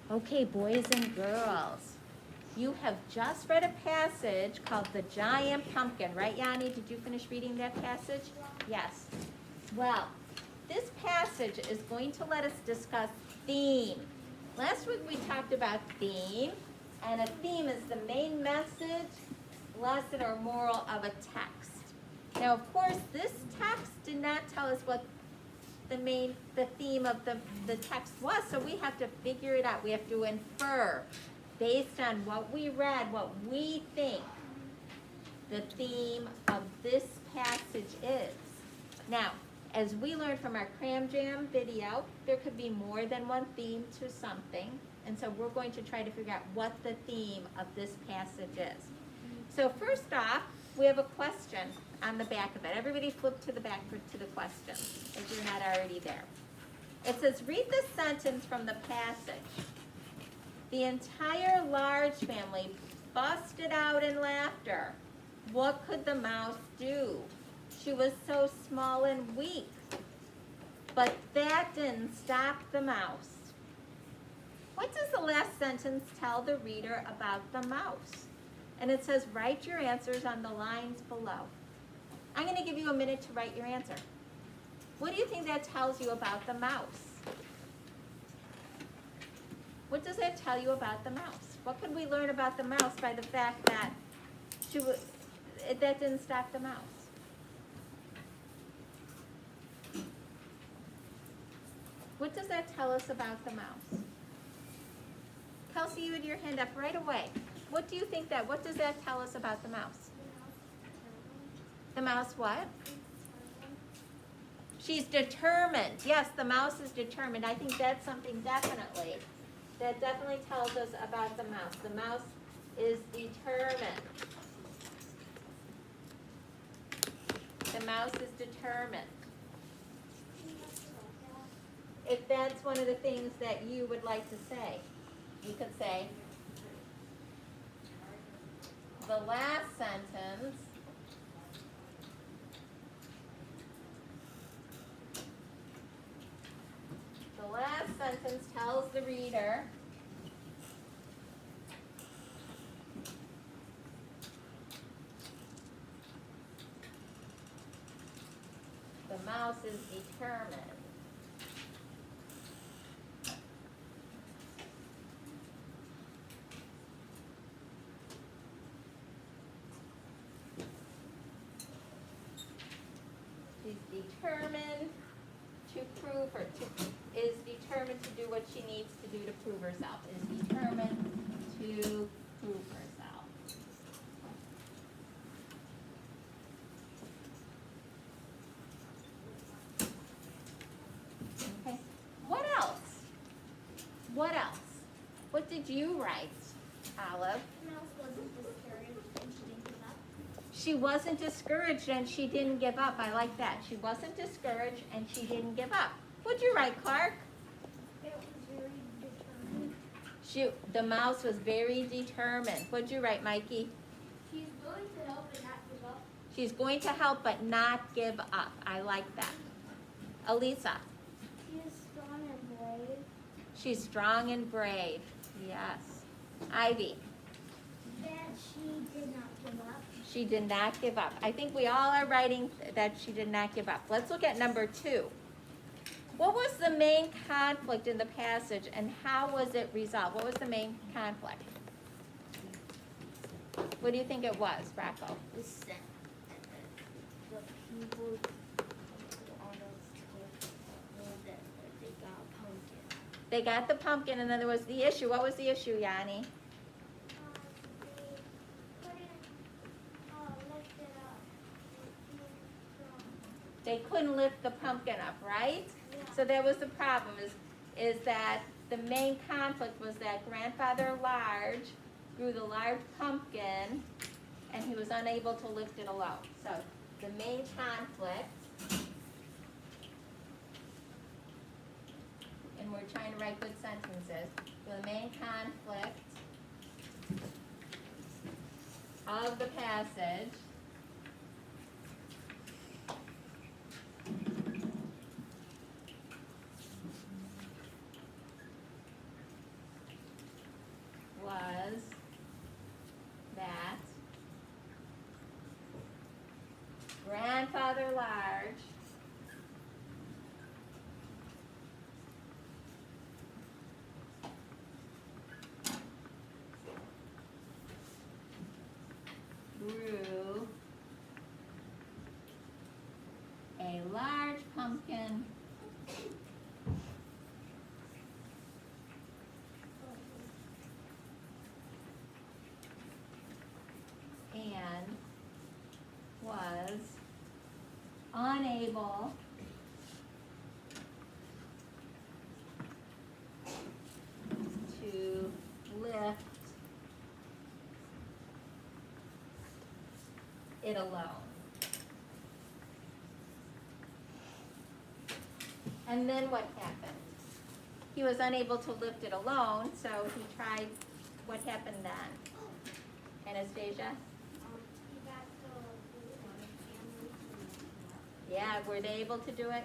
Okay, boys and girls, you have just read a passage called The Giant Pumpkin, right, Yanni? Did you finish reading that passage? Yes. Well, this passage is going to let us discuss theme. Last week we talked about theme, and a theme is the main message, lesson, or moral of a text. Now, of course, this text did not tell us what the theme of the text was, so we have to figure it out. We have to infer based on what we read, what we think the theme of this passage is. Now, as we learned from our Cram Jam video, there could be more than one theme to something, and so we're going to try to figure out what the theme of this passage is. So first off, we have a question on the back of it. Everybody flip to the back to the question, if you're not already there. It says, read the sentence from the passage. The entire large family busted out in laughter. What could the mouse do? She was so small and weak. But that didn't stop the mouse. What does the last sentence tell the reader about the mouse? And it says, write your answers on the lines below. I'm going to give you a minute to write your answer. What do you think that tells you about the mouse? What does that tell you about the mouse? What could we learn about the mouse by the fact that that didn't stop the mouse? What does that tell us about the mouse? Kelsey, you had your hand up right away. What do you think what does that tell us about the mouse? The mouse what? She's determined. Yes, the mouse is determined. I think that's something that definitely tells us about the mouse. The mouse is determined. The mouse is determined. If that's one of the things that you would like to say, you could say, the last sentence tells the reader the mouse is determined. She's determined to prove is determined to do what she needs to do to prove herself. Is determined to prove herself. Okay. What else? What else? What did you write, Olive? She wasn't discouraged and she didn't give up. I like that. She wasn't discouraged and she didn't give up. What'd you write, Clark? It was very determined. The mouse was very determined. What'd you write, Mikey? She's going to help and not give up. She's going to help but not give up. I like that. Elisa? She is strong and brave. She's strong and brave. Yes. Ivy? That she did not give up. She did not give up. I think we all are writing that she did not give up. Let's look at number 2. What was the main conflict in the passage and how was it resolved? What was the main conflict? What do you think it was, Rocco? The people on that they got a pumpkin. They got the pumpkin and then there was the issue. What was the issue, Yanni? They couldn't lift the pumpkin up, right? Yeah. So that was the problem, is that the main conflict was that Grandfather Large grew the large pumpkin and he was unable to lift it alone. So the main conflict, and we're trying to write good sentences, the main conflict of the passage grandfather large grew a large pumpkin and was unable to lift it alone. And then what happened? He was unable to lift it alone, so he tried. What happened then? Anastasia? He got the Yeah, were they able to do it?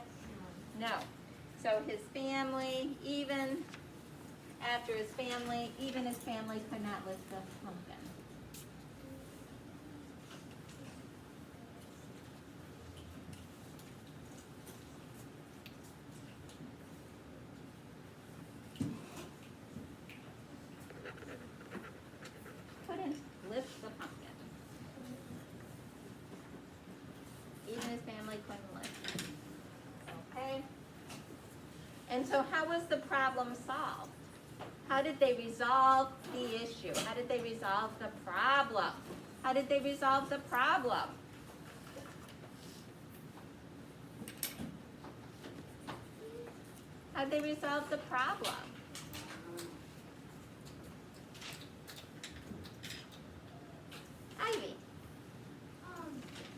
No. So his family, even his family could not lift the pumpkin. Couldn't lift the pumpkin. Even his family couldn't lift it. Okay? And so how was the problem solved? How did they resolve the issue? How did they resolve the problem? How did they resolve the problem? How did they resolve the problem? Ivy.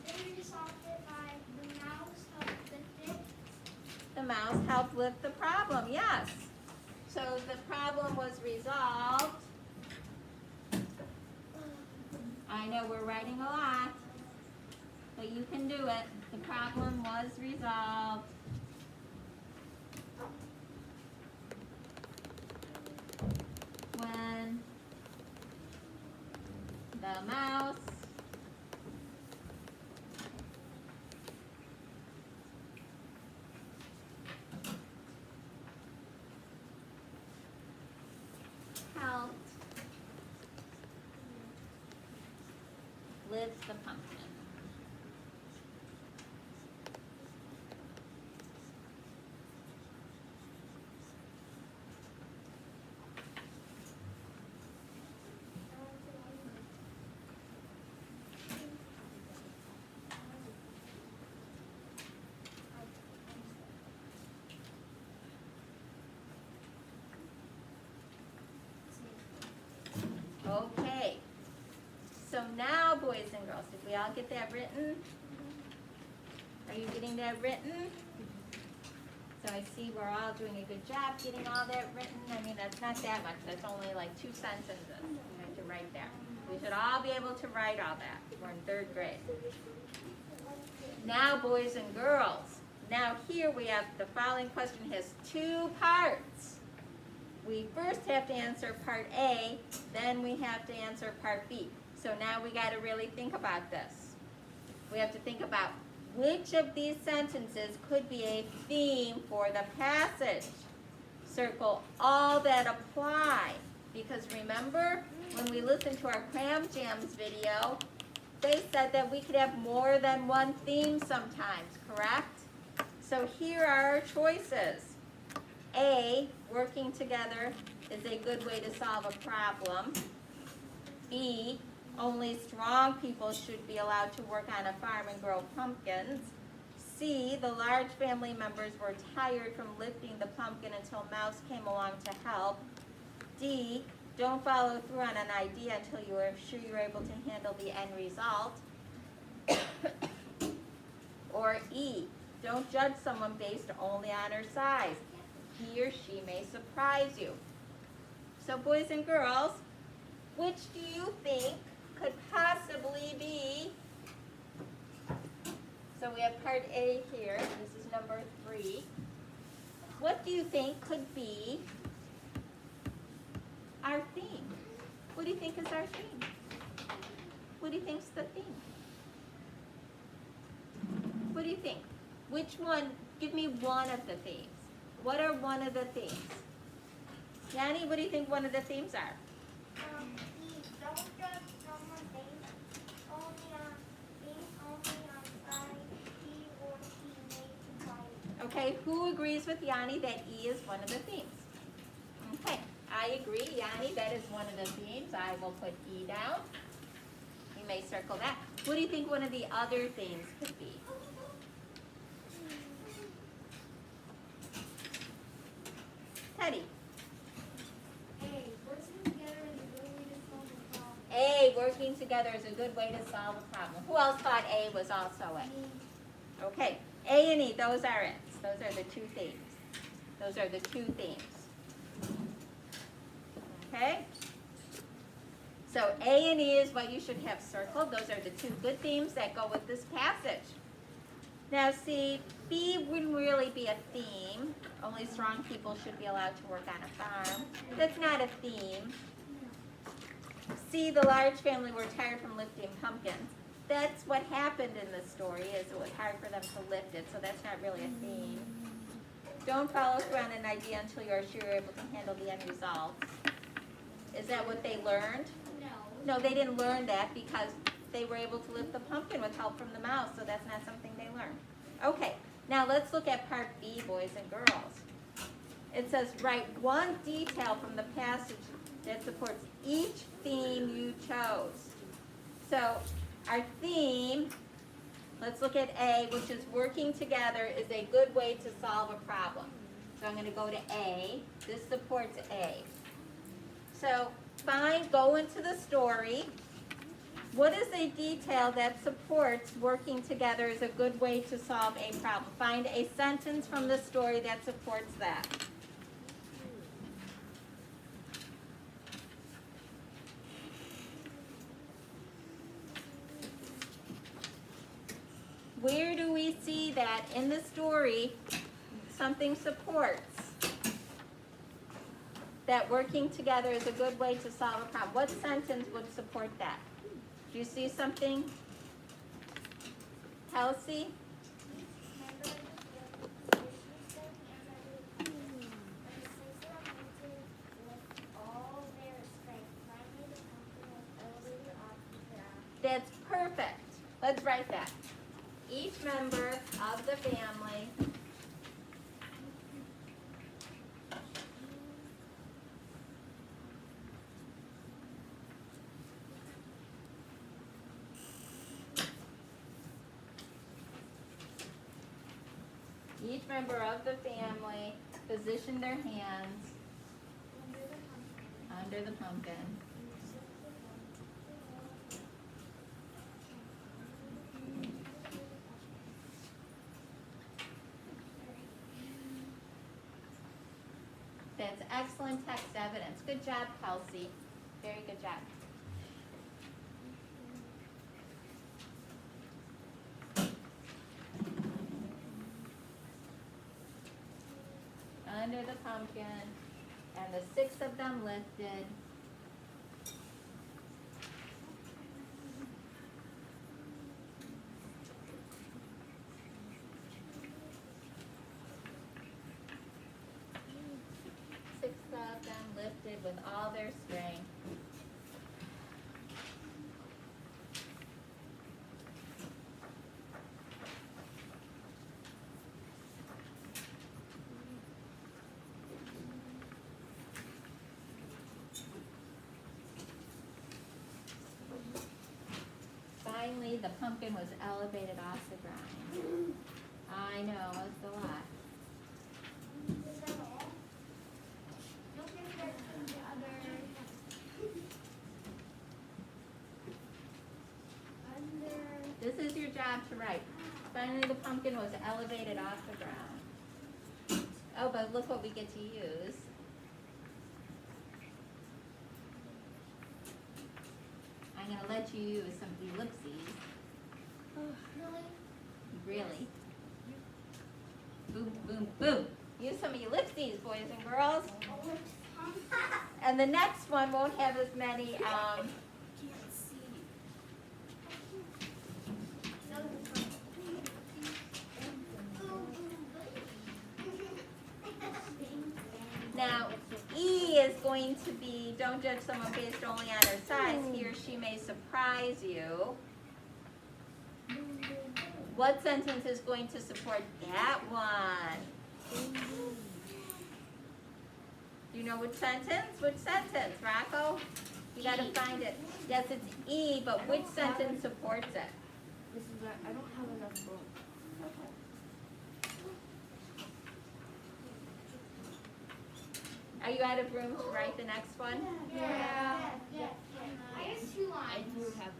they resolved it by the mouse helped lift it. The mouse helped lift the problem, yes. So the problem was resolved. I know we're writing a lot, but you can do it. The problem was resolved when the mouse helped lift the pumpkin. Okay. So now, boys and girls, did we all get that written? Are you getting that written? So I see we're all doing a good job getting all that written. I mean, that's not that much. That's only like 2 sentences you have to write there. We should all be able to write all that. We're in 3rd grade. Now, boys and girls, now here we have the following question has 2 parts. We first have to answer part A, then we have to answer part B. So now we got to really think about this. We have to think about which of these sentences could be a theme for the passage. Circle all that apply. Because remember, when we listened to our Cram Jams video, they said that we could have more than one theme sometimes, correct? So here are our choices. A, working together is a good way to solve a problem. B, only strong people should be allowed to work on a farm and grow pumpkins. C, the large family members were tired from lifting the pumpkin until Mouse came along to help. D, don't follow through on an idea until you are sure you're able to handle the end result. Or E, don't judge someone based only on her size. He or she may surprise you. So boys and girls, which do you think could possibly be? So we have part A here. This is number 3. What do you think could be our theme? What do you think is our theme? What do you think's the theme? what do you think? Which one, give me one of the themes. What are one of the themes? Yanni, what do you think one of the themes are? Don't judge someone based only on size he or she may provide. Okay, who agrees with Yanni that E is one of the themes? Okay, I agree, Yanni, that is one of the themes. I will put E down. You may circle that. What do you think one of the other themes could be? Teddy. A, working together is a good way to solve a problem. Who else thought A was also it? Okay, A and E, those are it. Those are the two themes. Those are the two themes. Okay? So A and E is what you should have circled. Those are the two good themes that go with this passage. Now see, B wouldn't really be a theme. Only strong people should be allowed to work on a farm. That's not a theme. See, the large family were tired from lifting pumpkins. That's what happened in the story, is it was hard for them to lift it, so that's not really a theme. Don't follow through on an idea until you're sure you're able to handle the end result. Is that what they learned? No. No, they didn't learn that because they were able to lift the pumpkin with help from the mouse, so that's not something they learned. Okay, now let's look at part B, boys and girls. It says, write one detail from the passage that supports each theme you chose. So our theme, let's look at A, which is working together is a good way to solve a problem. So I'm going to go to A. This supports A. So go into the story. What is a detail that supports working together is a good way to solve a problem? Find a sentence from the story that supports that. Where do we see that in the story something supports that working together is a good way to solve a problem? What sentence would support that? Do you see something? Kelsey? That's perfect. Let's write that. Each member of the family position their hands under the pumpkin. That's excellent text evidence. Good job, Kelsey. Very good job. Under the pumpkin, and the 6 of them lifted. With all their strength. Finally, the pumpkin was elevated off the ground. I know, it's a lot. This is your job to write. Finally, the pumpkin was elevated off the ground. Oh, but look what we get to use. I'm going to let you use some ellipses. Really? Boom, boom, boom. Use some ellipses, boys and girls. And the next one won't have as many Now, E is going to be, don't judge someone based only on her size. He or she may surprise you. What sentence is going to support that one? Do you know which sentence? Which sentence, Rocco? You gotta find it. Yes, it's E, but which sentence supports it? This is where I don't have enough room. Are you out of room to write the next one? Yeah. I have 2 I lines. do have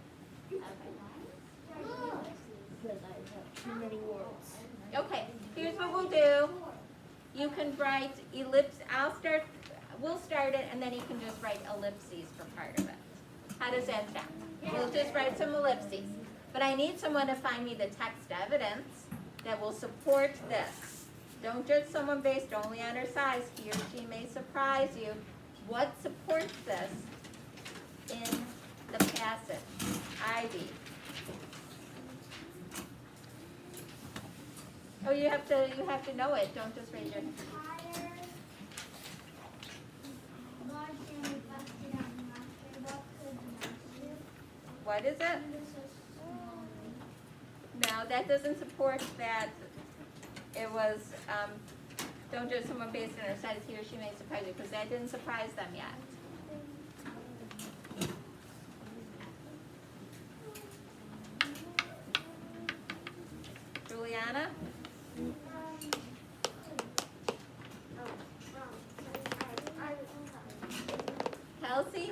because I have too many words. Okay, here's what we'll do. You can write ellipse, we'll start it and then you can just write ellipses for part of it. How does that sound? We'll just write some ellipses. But I need someone to find me the text evidence that will support this. Don't judge someone based only on her size. He or she may surprise you. What supports this in the passage? Ivy. Oh, you have to know it. Don't just raise your hand. What is it? No, that doesn't support that. It was, don't judge someone based on her size. He or she may surprise you, because that didn't surprise them yet. Juliana? Kelsey?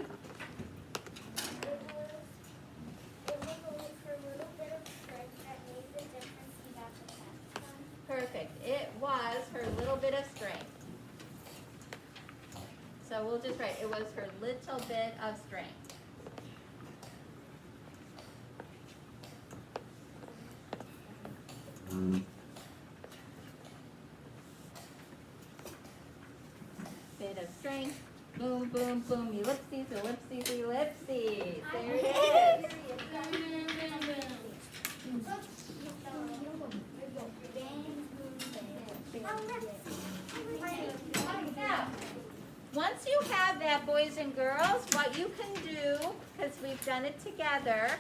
Perfect. It was her little bit of strength. So we'll just write, it was her little bit of strength. Bit of strength. Boom, boom, boom. Ellipses, ellipses, ellipses. There it is. Now, once you have that, boys and girls, what you can do, because we've done it together,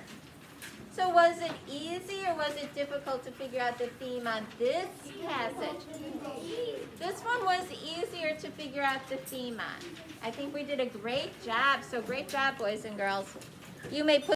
so was it easy or was it difficult to figure out the theme on this passage? This one was easier to figure out the theme on. I think we did a great job, so great job, boys and girls. You may put